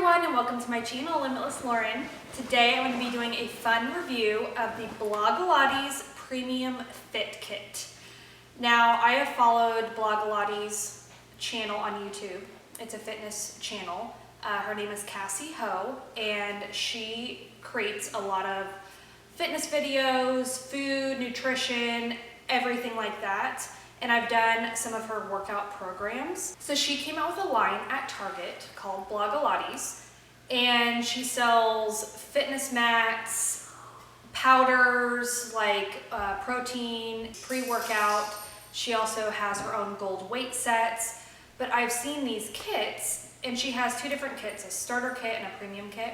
everyone, and welcome to my channel, Limitless Lauren. Today I'm going to be doing a fun review of the Blogilates Premium Fit Kit. Now, I have followed Blogilates' channel on YouTube. It's a fitness channel. Her name is Cassey, and she creates a lot of fitness videos, food, nutrition, everything like that. And I've done some of her workout programs. So she came out with a line at Target called Blogilates, and she sells fitness mats, powders like protein, pre-workout. She also has her own gold weight sets. But I've seen these kits, and she has two different kits, a starter kit and a premium kit.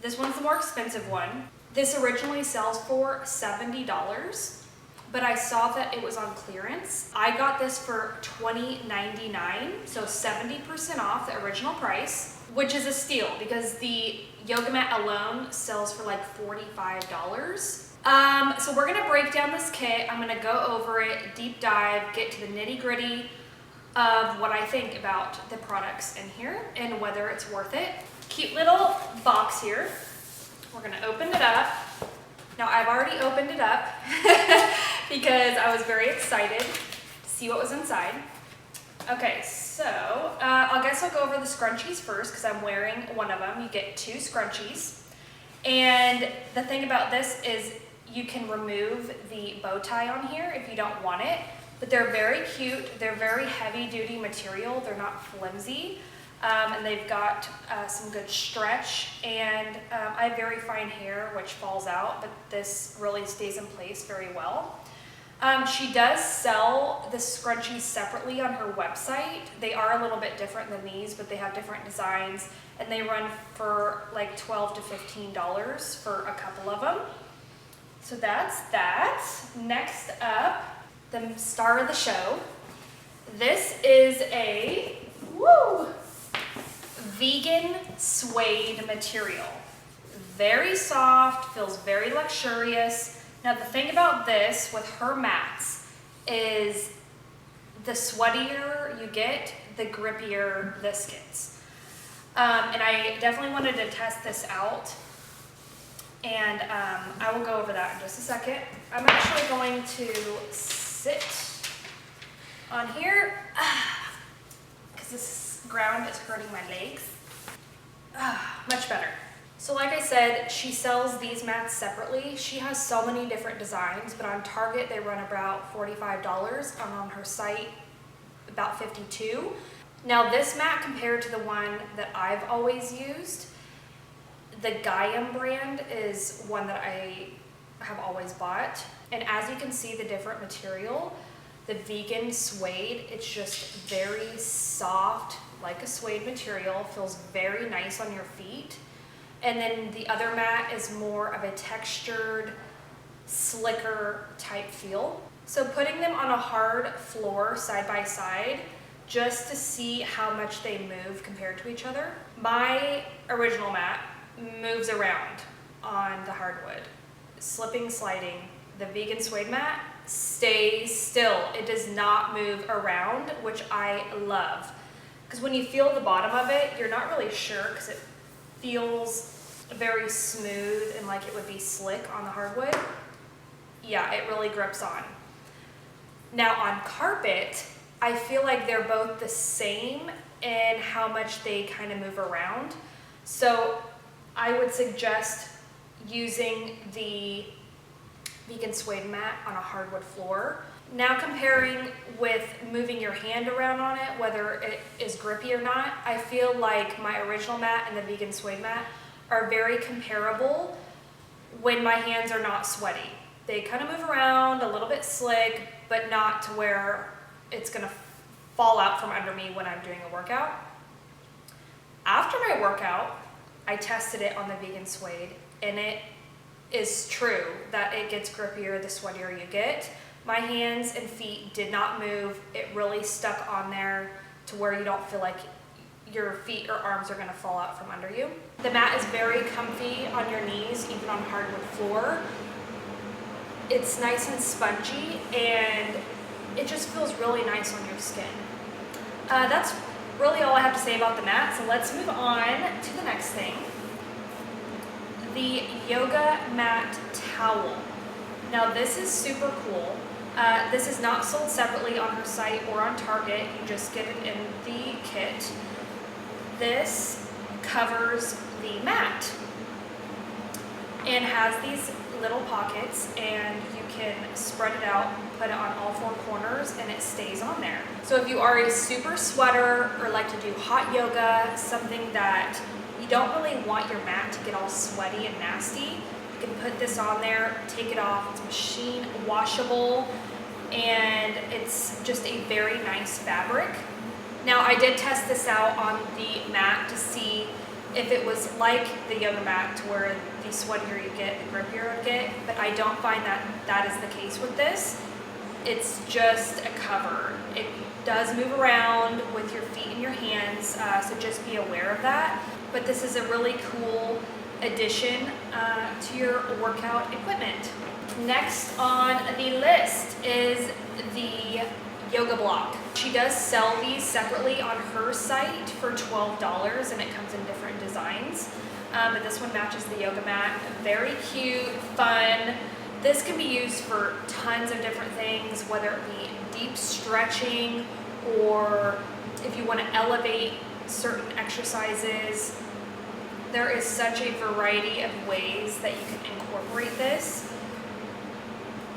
This one's the more expensive one. This originally sells for $70. But I saw that it was on clearance. I got this for $20.99, so 70% off the original price, which is a steal because the yoga mat alone sells for like $45. So we're gonna break down this kit. I'm gonna go over it, deep dive, get to the nitty gritty of what I think about the products in here and whether it's worth it. Cute little box here. We're gonna open it up. Now I've already opened it up because I was very excited to see what was inside. Okay, so I guess I'll go over the scrunchies first because I'm wearing one of them. You get two scrunchies. And the thing about this is you can remove the bow tie on here if you don't want it, but they're very cute. They're very heavy duty material. They're not flimsy. And they've got some good stretch, and I have very fine hair which falls out, but this really stays in place very well. She does sell the scrunchies separately on her website. They are a little bit different than these, but they have different designs, and they run for like $12 to $15 for a couple of them. So that's that. Next up, the star of the show. This is a vegan suede material. Very soft, feels very luxurious. Now the thing about this with her mats is the sweatier you get, the grippier this gets. And I definitely wanted to test this out, and I will go over that in just a second. I'm actually going to sit on here because this ground is hurting my legs. Much better. So like I said, she sells these mats separately. She has so many different designs, but on Target they run about $45, and on her site about $52. Now this mat, compared to the one that I've always used, the Gaiam brand is one that I have always bought. And as you can see, the different material, the vegan suede, it's just very soft, like a suede material, feels very nice on your feet. And then the other mat is more of a textured, slicker type feel. So putting them on a hard floor side by side, just to see how much they move compared to each other. My original mat moves around on the hardwood, slipping, sliding. The vegan suede mat stays still. It does not move around, which I love. Because when you feel the bottom of it, you're not really sure because it feels very smooth and like it would be slick on the hardwood. Yeah, it really grips on. Now on carpet, I feel like they're both the same in how much they kind of move around. So I would suggest using the vegan suede mat on a hardwood floor. Now comparing with moving your hand around on it, whether it is grippy or not, I feel like my original mat and the vegan suede mat are very comparable when my hands are not sweaty. They kind of move around, a little bit slick, but not to where it's gonna fall out from under me when I'm doing a workout. After my workout, I tested it on the vegan suede, and it is true that it gets grippier the sweatier you get. My hands and feet did not move. It really stuck on there to where you don't feel like your feet or arms are gonna fall out from under you. The mat is very comfy on your knees, even on hardwood floor. It's nice and spongy, and it just feels really nice on your skin. That's really all I have to say about the mat, so let's move on to the next thing. The yoga mat towel. Now this is super cool. This is not sold separately on her site or on Target. You just get it in the kit. This covers the mat and has these little pockets, and you can spread it out, put it on all four corners, and it stays on there. So if you are a super sweater or like to do hot yoga, something that you don't really want your mat to get all sweaty and nasty, you can put this on there, take it off. It's machine washable, and it's just a very nice fabric. Now I did test this out on the mat to see if it was like the yoga mat, to where the sweatier you get, the grippier you get, but I don't find that that is the case with this. It's just a cover. It does move around with your feet and your hands, so just be aware of that. But this is a really cool addition to your workout equipment. Next on the list is the yoga block. She does sell these separately on her site for $12, and it comes in different designs. But this one matches the yoga mat. Very cute, fun. This can be used for tons of different things, whether it be deep stretching or if you want to elevate certain exercises. There is such a variety of ways that you can incorporate this.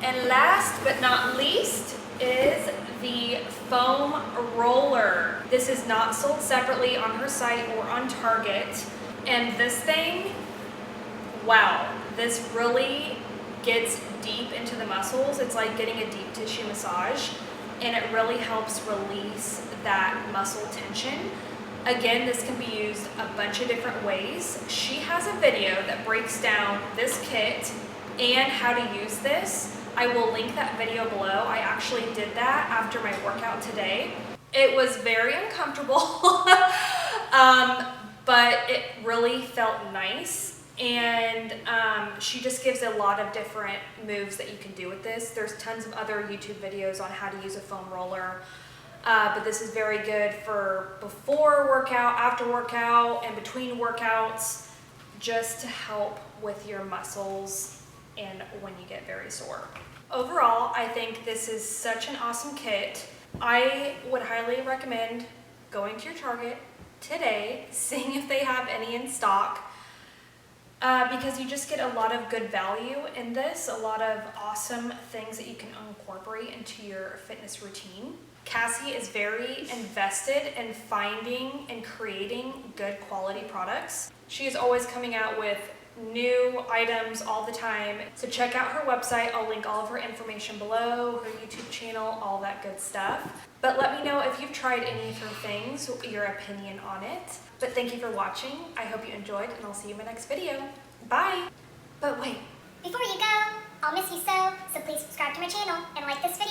And last but not least is the foam roller. This is not sold separately on her site or on Target. And this thing, wow, this really gets deep into the muscles. It's like getting a deep tissue massage, and it really helps release that muscle tension. Again, this can be used a bunch of different ways. She has a video that breaks down this kit and how to use this. I will link that video below. I actually did that after my workout today. It was very uncomfortable, but it really felt nice. And she just gives a lot of different moves that you can do with this. There's tons of other YouTube videos on how to use a foam roller. But this is very good for before workout, after workout, and between workouts, just to help with your muscles and when you get very sore. Overall, I think this is such an awesome kit. I would highly recommend going to your Target today, seeing if they have any in stock, because you just get a lot of good value in this, a lot of awesome things that you can incorporate into your fitness routine. Cassey is very invested in finding and creating good quality products. She is always coming out with new items all the time. So check out her website. I'll link all of her information below, her YouTube channel, all that good stuff. But let me know if you've tried any of her things, your opinion on it. But thank you for watching. I hope you enjoyed, and I'll see you in my next video. Bye! But wait. Before you go, I'll miss you so please subscribe to my channel and like this video.